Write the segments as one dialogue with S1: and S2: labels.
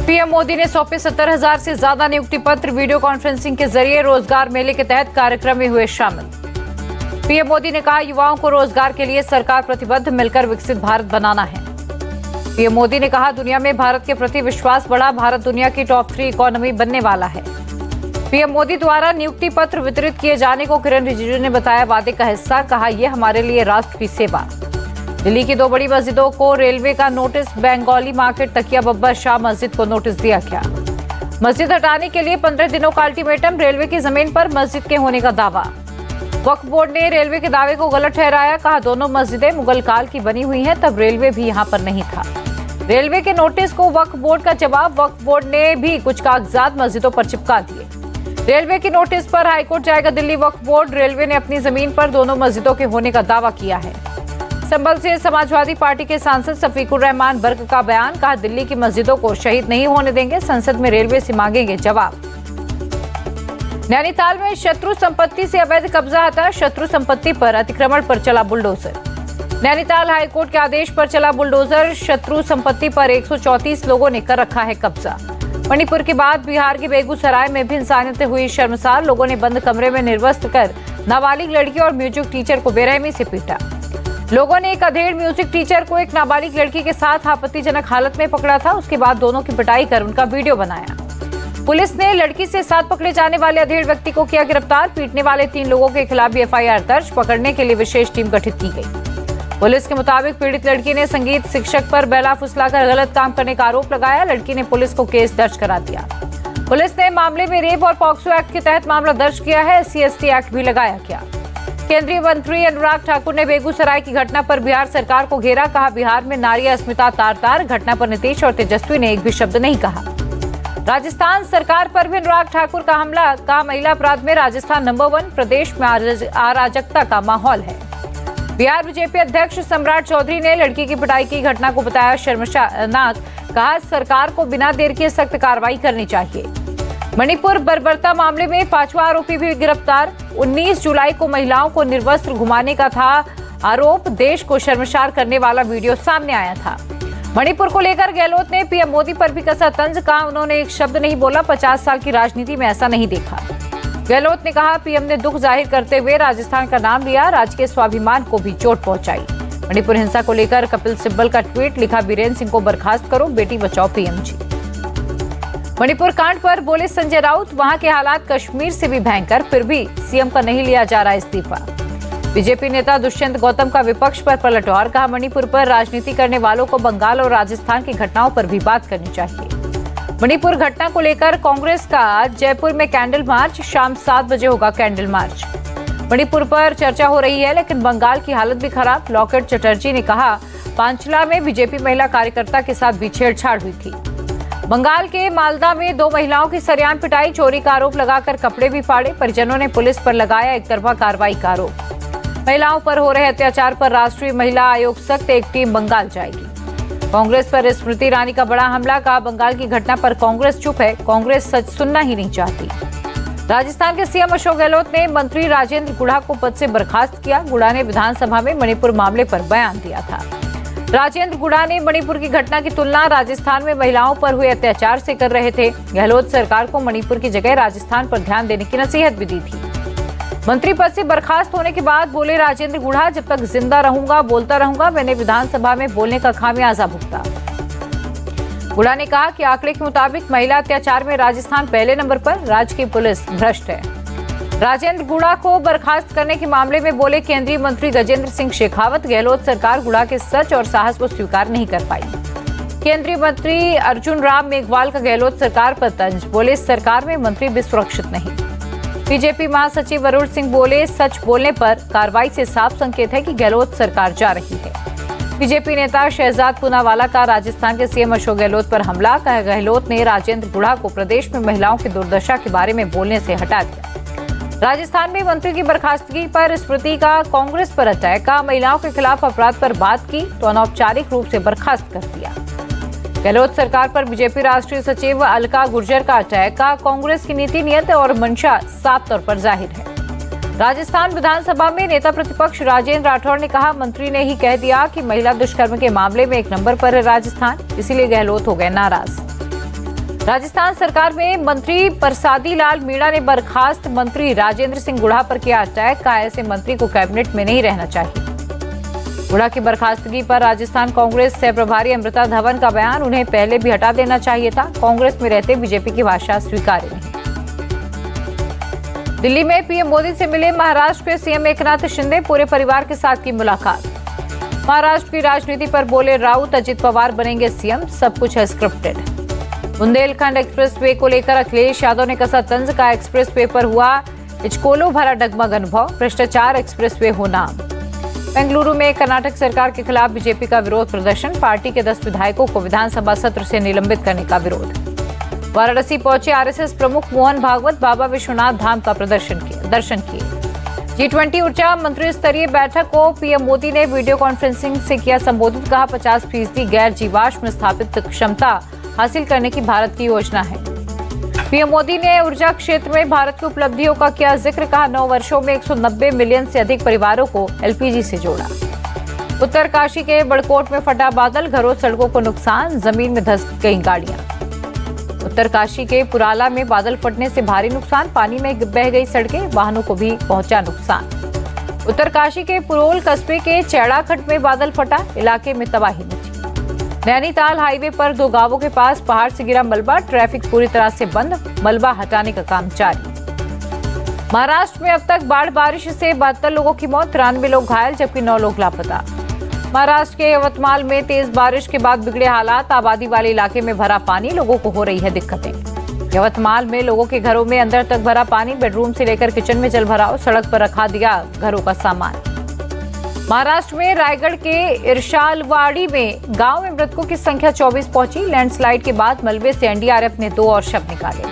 S1: PM Modi ने सौंपे 70,000 से ज्यादा नियुक्ति पत्र। वीडियो कॉन्फ्रेंसिंग के जरिए रोजगार मेले के तहत कार्यक्रम में हुए शामिल। पीएम मोदी ने कहा, युवाओं को रोजगार के लिए सरकार प्रतिबद्ध, मिलकर विकसित भारत बनाना है। पीएम मोदी ने कहा, दुनिया में भारत के प्रति विश्वास बढ़ा, भारत दुनिया की टॉप 3 इकोनॉमी बनने वाला है। पीएम मोदी द्वारा नियुक्ति पत्र वितरित किए जाने को किरण रिजिजू ने बताया वादे का हिस्सा। कहा, यह हमारे लिए राष्ट्र की सेवा। दिल्ली की 2 बड़ी मस्जिदों को रेलवे का नोटिस। बेंगौली मार्केट तकिया बब्बर शाह मस्जिद को नोटिस दिया गया। मस्जिद हटाने के लिए 15 दिनों का अल्टीमेटम। रेलवे की जमीन पर मस्जिद के होने का दावा। वक्फ बोर्ड ने रेलवे के दावे को गलत ठहराया। कहा, दोनों मस्जिदें मुगल काल की बनी हुई हैं, तब रेलवे भी यहां पर नहीं था। रेलवे के नोटिस को वक्फ बोर्ड का जवाब। वक्फ बोर्ड ने भी कुछ कागजात मस्जिदों पर चिपका दिए। रेलवे के नोटिस पर हाईकोर्ट जाएगा दिल्ली वक्फ बोर्ड। रेलवे ने अपनी जमीन पर दोनों मस्जिदों के होने का दावा किया है। संभल से समाजवादी पार्टी के सांसद शफीकुर रहमान बर्क का बयान। कहा, दिल्ली की मस्जिदों को शहीद नहीं होने देंगे, संसद में रेलवे से मांगेंगे जवाब। नैनीताल में शत्रु संपत्ति से अवैध कब्जा हटा। शत्रु संपत्ति पर अतिक्रमण पर चला बुलडोजर। नैनीताल हाईकोर्ट के आदेश पर चला बुलडोजर। शत्रु संपत्ति पर 134 लोगों ने कर रखा है कब्जा। मणिपुर के बाद बिहार के बेगूसराय में भी इंसानियत हुई शर्मसार। लोगों ने बंद कमरे में निर्वस्त्र कर नाबालिग लड़की और म्यूजिक टीचर को बेरहमी से पीटा। लोगों ने एक अधेड़ म्यूजिक टीचर को एक नाबालिग लड़की के साथ आपत्तिजनक हालत में पकड़ा था। उसके बाद दोनों की पिटाई कर उनका वीडियो बनाया। पुलिस ने लड़की से साथ पकड़े जाने वाले अधेड़ व्यक्ति को किया गिरफ्तार। पीटने वाले 3 लोगों के खिलाफ भी एफआईआर दर्ज। पकड़ने के लिए विशेष टीम गठित की गई। पुलिस के मुताबिक पीड़ित लड़की ने संगीत शिक्षक पर बेला फुसलाकर गलत काम करने का आरोप लगाया। लड़की ने पुलिस को केस दर्ज करा दिया। पुलिस ने मामले में रेप और पॉक्सो एक्ट के तहत मामला दर्ज किया है। SC/ST एक्ट भी लगाया गया। केंद्रीय मंत्री अनुराग ठाकुर ने बेगूसराय की घटना पर बिहार सरकार को घेरा। कहा, बिहार में नारी अस्मिता तार-तार। घटना पर नीतीश और तेजस्वी ने एक भी शब्द नहीं कहा। राजस्थान सरकार पर भी अनुराग ठाकुर का हमला। कहा, महिला अपराध में राजस्थान नंबर 1। प्रदेश में अराजकता का माहौल है। बिहार बीजेपी अध्यक्ष सम्राट चौधरी ने लड़की की पिटाई की घटना को बताया शर्मनाक। कहा, सरकार को बिना देर किए सख्त कार्रवाई करनी चाहिए। मणिपुर बर्बरता मामले में 5वां आरोपी भी गिरफ्तार। 19 जुलाई को महिलाओं को निर्वस्त्र घुमाने का था आरोप। देश को शर्मसार करने वाला वीडियो सामने आया था। मणिपुर को लेकर गहलोत ने पीएम मोदी पर भी कसा तंज। कहा, उन्होंने एक शब्द नहीं बोला। 50 साल की राजनीति में ऐसा नहीं देखा। गहलोत ने कहा, पीएम ने दुख जाहिर करते हुए राजस्थान का नाम लिया। राज्य के स्वाभिमान को भी चोट पहुंचाई। मणिपुर हिंसा को लेकर कपिल सिब्बल का ट्वीट। लिखा, बीरेन्द्र सिंह को बर्खास्त करो, बेटी बचाओ पीएमजी। मणिपुर कांड पर बोले संजय राउत, वहां के हालात कश्मीर से भी भयंकर, फिर भी सीएम का नहीं लिया जा रहा इस्तीफा। बीजेपी नेता दुष्यंत गौतम का विपक्ष पर पलटवार। कहा, मणिपुर पर राजनीति करने वालों को बंगाल और राजस्थान की घटनाओं पर भी बात करनी चाहिए। मणिपुर घटना को लेकर कांग्रेस का जयपुर में कैंडल मार्च। शाम 7 बजे होगा कैंडल मार्च। मणिपुर पर चर्चा हो रही है, लेकिन बंगाल की हालत भी खराब। लॉकेट चटर्जी ने कहा, पांचला में बीजेपी महिला कार्यकर्ता के साथ भी छेड़छाड़ हुई थी। बंगाल के मालदा में 2 महिलाओं की सरेआम पिटाई। चोरी का आरोप लगाकर कपड़े भी फाड़े। परिजनों ने पुलिस पर लगाया एक तरफा कार्रवाई का आरोप। महिलाओं पर हो रहे अत्याचार पर राष्ट्रीय महिला आयोग सख्त। एक टीम बंगाल जाएगी। कांग्रेस पर स्मृति ईरानी का बड़ा हमला। कहा, बंगाल की घटना पर कांग्रेस चुप है। कांग्रेस सच सुनना ही नहीं चाहती। राजस्थान के सीएम अशोक गहलोत ने मंत्री राजेंद्र गुढ़ा को पद से बर्खास्त किया। गुढ़ा ने विधानसभा में मणिपुर मामले पर बयान दिया था। राजेंद्र गुढ़ा ने मणिपुर की घटना की तुलना राजस्थान में महिलाओं पर हुए अत्याचार से कर रहे थे। गहलोत सरकार को मणिपुर की जगह राजस्थान पर ध्यान देने की नसीहत भी दी थी। मंत्री पद से बर्खास्त होने के बाद बोले राजेंद्र गुढ़ा, जब तक जिंदा रहूंगा बोलता रहूंगा। मैंने विधानसभा में बोलने का खामियाजा भुगता। गुढ़ा ने कहा कि आंकड़े के मुताबिक महिला अत्याचार में राजस्थान पहले नंबर पर। राज्य की पुलिस भ्रष्ट है। राजेंद्र गुढ़ा को बर्खास्त करने के मामले में बोले केंद्रीय मंत्री गजेंद्र सिंह शेखावत। गहलोत सरकार गुढ़ा के सच और साहस को स्वीकार नहीं कर पाई। केंद्रीय मंत्री अर्जुन राम मेघवाल का गहलोत सरकार पर तंज। बोले, सरकार में मंत्री भी सुरक्षित नहीं। बीजेपी महासचिव वरुण सिंह बोले, सच बोलने पर कार्रवाई से साफ संकेत है कि गहलोत सरकार जा रही है। बीजेपी नेता शहजाद पूनावाला का राजस्थान के सीएम अशोक गहलोत पर हमला। कहा, गहलोत ने राजेंद्र गुढ़ा को प्रदेश में महिलाओं की दुर्दशा के बारे में बोलने से हटा दिया। राजस्थान में मंत्री की बर्खास्तगी पर स्मृति का कांग्रेस पर अटैक। कहा, महिलाओं के खिलाफ अपराध पर बात की तो अनौपचारिक रूप से बर्खास्त कर दिया। गहलोत सरकार पर बीजेपी राष्ट्रीय सचिव अलका गुर्जर का अटैक। कहा, कांग्रेस की नीति नियत और मंशा साफ तौर पर जाहिर है। राजस्थान विधानसभा में नेता प्रतिपक्ष राजेंद्र राठौड़ ने कहा, मंत्री ने ही कह दिया कि महिला दुष्कर्म के मामले में 1 नंबर पर है राजस्थान, इसीलिए गहलोत हो गए नाराज। राजस्थान सरकार में मंत्री परसादी लाल मीणा ने बर्खास्त मंत्री राजेंद्र सिंह गुढ़ा पर किया अटैक। कहा ऐसे मंत्री को कैबिनेट में नहीं रहना चाहिए। गुढ़ा की बर्खास्तगी पर राजस्थान कांग्रेस सह प्रभारी अमृता धवन का बयान, उन्हें पहले भी हटा देना चाहिए था। कांग्रेस में रहते बीजेपी की भाषा स्वीकार्य नहीं। दिल्ली में पीएम मोदी से मिले महाराष्ट्र के सीएम एकनाथ शिंदे, पूरे परिवार के साथ की मुलाकात। महाराष्ट्र की राजनीति पर बोले राउत, अजित पवार बनेंगे सीएम, सब कुछ है स्क्रिप्टेड। बुंदेलखंड एक्सप्रेसवे को लेकर अखिलेश यादव ने कसा तंज। का एक्सप्रेसवे पर हुआ इचकोलो भरा डगमग अनुभव, भ्रष्टाचार एक्सप्रेसवे हो नाम। बेंगलुरु में कर्नाटक सरकार के खिलाफ बीजेपी का विरोध प्रदर्शन, पार्टी के 10 विधायकों को विधानसभा सत्र से निलंबित करने का विरोध। वाराणसी पहुंचे आरएसएस प्रमुख मोहन भागवत, बाबा विश्वनाथ धाम का दर्शन किए। G20 ऊर्जा मंत्री स्तरीय बैठक को पीएम मोदी ने वीडियो कॉन्फ्रेंसिंग से किया संबोधित। कहा 50% गैर जीवाश्म स्थापित क्षमता हासिल करने की भारत की योजना है। पीएम मोदी ने ऊर्जा क्षेत्र में भारत की उपलब्धियों का किया जिक्र। कहा 9 वर्षों में 190 मिलियन से अधिक परिवारों को एलपीजी से जोड़ा। उत्तरकाशी के बड़कोट में फटा बादल, घरों सड़कों को नुकसान, जमीन में धंस गई गाड़ियां। उत्तरकाशी के पुराला में बादल फटने से भारी नुकसान, पानी में बह गई सड़कें, वाहनों को भी पहुंचा नुकसान। उत्तरकाशी के पुरोल कस्बे के चैड़ाखट में बादल फटा, इलाके में तबाही मची। नैनीताल हाईवे पर 2 गांवों के पास पहाड़ से गिरा मलबा, ट्रैफिक पूरी तरह से बंद, मलबा हटाने का काम जारी। महाराष्ट्र में अब तक बाढ़ बारिश से 72 लोगों की मौत, 93 लोग घायल जबकि 9 लोग लापता। महाराष्ट्र के यवतमाल में तेज बारिश के बाद बिगड़े हालात, आबादी वाले इलाके में भरा पानी, लोगों को हो रही है दिक्कतें। यवतमाल में लोगों के घरों में अंदर तक भरा पानी, बेडरूम से लेकर किचन में जल भराव, सड़क पर रखा दिया घरों का सामान। महाराष्ट्र में रायगढ़ के इरशालवाड़ी में गांव में मृतकों की संख्या 24 पहुंची। लैंडस्लाइड के बाद मलबे से एनडीआरएफ ने 2 और शव निकाले।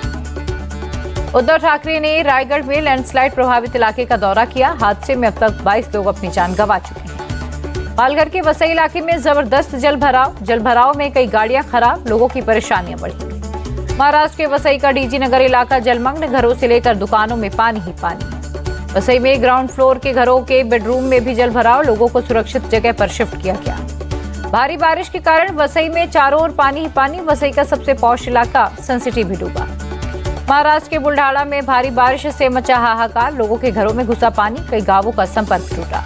S1: उद्धव ठाकरे ने रायगढ़ में लैंडस्लाइड प्रभावित इलाके का दौरा किया। हादसे में अब तक 22 लोग अपनी जान गंवा चुके हैं। पालघर के वसई इलाके में जबरदस्त जलभराव में कई गाड़ियां खराब, लोगों की परेशानियां बढ़ी। महाराष्ट्र के वसई का डीजी नगर इलाका जलमग्न, घरों से लेकर दुकानों में पानी ही पानी। वसई में ग्राउंड फ्लोर के घरों के बेडरूम में भी जलभराव, लोगों को सुरक्षित जगह पर शिफ्ट किया गया। भारी बारिश के कारण वसई में चारों ओर पानी ही पानी, वसई का सबसे पॉश इलाका सनसिटी भी डूबा। महाराष्ट्र के बुल्ढाड़ा में भारी बारिश से मचा हाहाकार, लोगों के घरों में घुसा पानी, कई गांवों का संपर्क टूटा।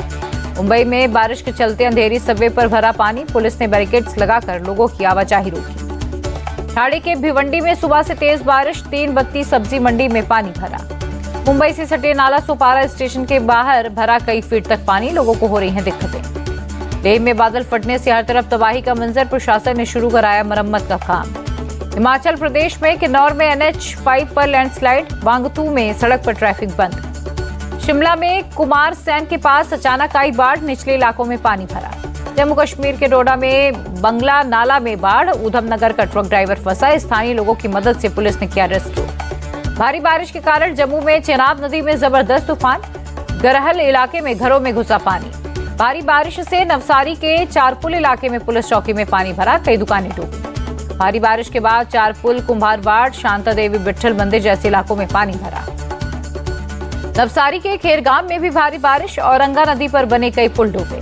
S1: मुंबई में बारिश के चलते अंधेरी सबवे पर भरा पानी, पुलिस ने बैरिकेड्स लगाकर लोगों की आवाजाही रोकी। ठाणे के भिवंडी में सुबह से तेज बारिश, 3 बत्ती सब्जी मंडी में पानी भरा। मुंबई से सटे नाला सोपारा स्टेशन के बाहर भरा कई फीट तक पानी, लोगों को हो रही हैं दिक्कतें। लेह में बादल फटने से हर तरफ तबाही का मंजर, प्रशासन ने शुरू कराया मरम्मत का काम। हिमाचल प्रदेश में किन्नौर में NH5 पर लैंडस्लाइड, वांगतू में सड़क पर ट्रैफिक बंद। शिमला में कुमार सैन के पास अचानक आई बाढ़, निचले इलाकों में पानी भरा। जम्मू कश्मीर के डोडा में बंगला नाला में बाढ़, उधमनगर का ट्रक ड्राइवर फंसा, स्थानीय लोगों की मदद से पुलिस ने किया रेस्क्यू। भारी बारिश के कारण जम्मू में चेनाब नदी में जबरदस्त तूफान, गरहल इलाके में घरों में घुसा पानी। भारी बारिश से नवसारी के चारपुल इलाके में पुलिस चौकी में पानी भरा, कई दुकानें डूबी। भारी बारिश के बाद चारपुल, कुम्हारवाड़, शांता देवी बिट्ठल मंदिर जैसे इलाकों में पानी भरा। नवसारी के खेरगांव में भी भारी बारिश, औरंगा नदी पर बने कई पुल डूबे।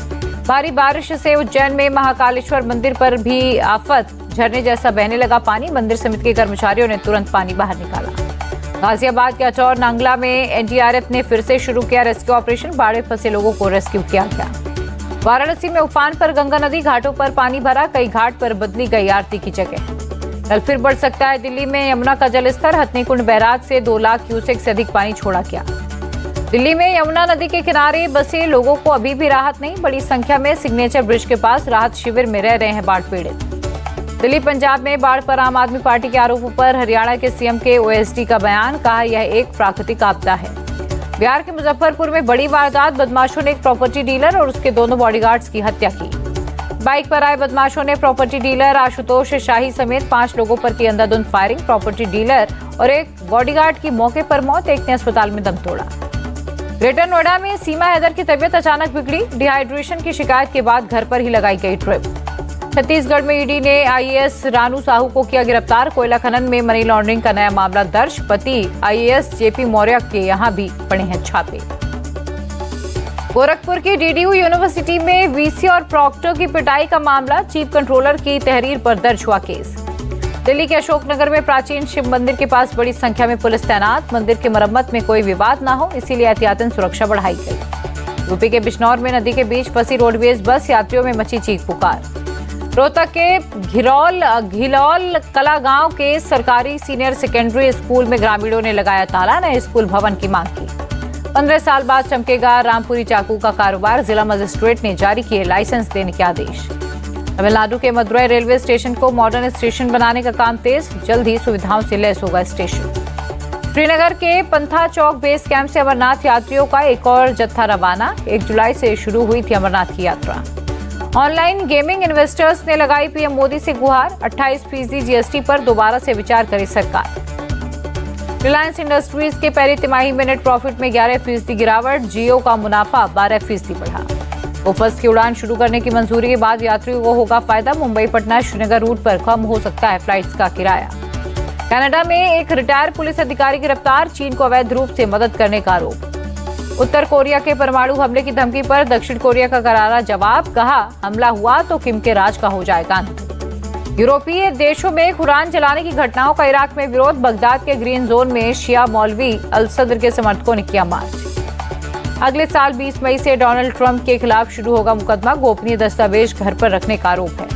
S1: भारी बारिश से उज्जैन में महाकालेश्वर मंदिर पर भी आफत, झरने जैसा बहने लगा पानी, मंदिर समिति के कर्मचारियों ने तुरंत पानी बाहर निकाला। गाजियाबाद के अचौर नांगला में एनडीआरएफ ने फिर से शुरू किया रेस्क्यू ऑपरेशन, बाढ़ में फंसे लोगों को रेस्क्यू किया गया। वाराणसी में उफान पर गंगा नदी, घाटों पर पानी भरा, कई घाट पर बदली गई आरती की जगह। कल फिर बढ़ सकता है दिल्ली में यमुना का जलस्तर, हथनीकुंड बैराज से 2 लाख क्यूसेक से अधिक पानी छोड़ा गया। दिल्ली में यमुना नदी के किनारे बसे लोगों को अभी भी राहत नहीं, बड़ी संख्या में सिग्नेचर ब्रिज के पास राहत शिविर में रह रहे हैं बाढ़ पीड़ित। दिल्ली पंजाब में बाढ़ पर आम आदमी पार्टी के आरोपों पर हरियाणा के सीएम के ओएसडी का बयान, कहा यह एक प्राकृतिक आपदा है। बिहार के मुजफ्फरपुर में बड़ी वारदात, बदमाशों ने एक प्रॉपर्टी डीलर और उसके दोनों बॉडीगार्ड्स की हत्या की। बाइक पर आए बदमाशों ने प्रॉपर्टी डीलर आशुतोष शाही समेत 5 लोगों पर की अंधाधुंध फायरिंग, प्रॉपर्टी डीलर और एक बॉडीगार्ड की मौके पर मौत, एक ने अस्पताल में दम तोड़ा। ग्रेटर नोएडा में सीमा हैदर की तबीयत अचानक बिगड़ी, डिहाइड्रेशन की शिकायत के बाद घर पर ही लगाई गई ड्रिप। छत्तीसगढ़ में ईडी ने आईएएस रानू साहू को किया गिरफ्तार, कोयला खनन में मनी लॉन्ड्रिंग का नया मामला दर्ज, पति आईएएस जेपी मौर्य के यहां भी पड़े हैं छापे। गोरखपुर की डीडीयू यूनिवर्सिटी में वीसी और प्रॉक्टर की पिटाई का मामला, चीफ कंट्रोलर की तहरीर पर दर्ज हुआ केस। दिल्ली के अशोकनगर में प्राचीन शिव मंदिर के पास बड़ी संख्या में पुलिस तैनात। मंदिर की मरम्मत में कोई विवाद ना हो, इसीलिए एहतियातन सुरक्षा बढ़ाई गई। यूपी के बिजनौर में नदी के बीच फंसी रोडवेज बस, यात्रियों में मची चीख पुकार। रोहतक के घिलौल कला गांव के सरकारी सीनियर सेकेंडरी स्कूल में ग्रामीणों ने लगाया ताला, नए स्कूल भवन की मांग की। 15 साल बाद चमकेगा रामपुरी चाकू का कारोबार, जिला मजिस्ट्रेट ने जारी किए लाइसेंस देने के आदेश। तमिलनाडु के मदुरई रेलवे स्टेशन को मॉडर्न स्टेशन बनाने का काम तेज, जल्द ही सुविधाओं से लैस होगा स्टेशन। श्रीनगर के पंथा चौक बेस कैंप से अमरनाथ यात्रियों का एक और जत्था रवाना। 1 जुलाई से शुरू हुई थी अमरनाथ की यात्रा। ऑनलाइन गेमिंग इन्वेस्टर्स ने लगाई पीएम मोदी से गुहार, 28% जीएसटी पर दोबारा से विचार करे सरकार। रिलायंस इंडस्ट्रीज के पहली तिमाही में नेट प्रॉफिट में 11% गिरावट, जियो का मुनाफा 12% बढ़ा। गोफस की उड़ान शुरू करने की मंजूरी के बाद यात्रियों को होगा फायदा। मुंबई पटना श्रीनगर रूट पर कम हो सकता है फ्लाइट्स का किराया। कनाडा में एक रिटायर्ड पुलिस अधिकारी गिरफ्तार, चीन को अवैध रूप से मदद करने का आरोप। उत्तर कोरिया के परमाणु हमले की धमकी पर दक्षिण कोरिया का करारा जवाब, कहा हमला हुआ तो किम के राज का हो जाएगा अंत। यूरोपीय देशों में कुरान जलाने की घटनाओं का इराक में विरोध, बगदाद के ग्रीन जोन में शिया मौलवी अल सद्र के समर्थकों ने किया मार्च। अगले साल 20 मई से डोनाल्ड ट्रंप के खिलाफ शुरू होगा मुकदमा, गोपनीय दस्तावेज घर पर रखने का आरोप है।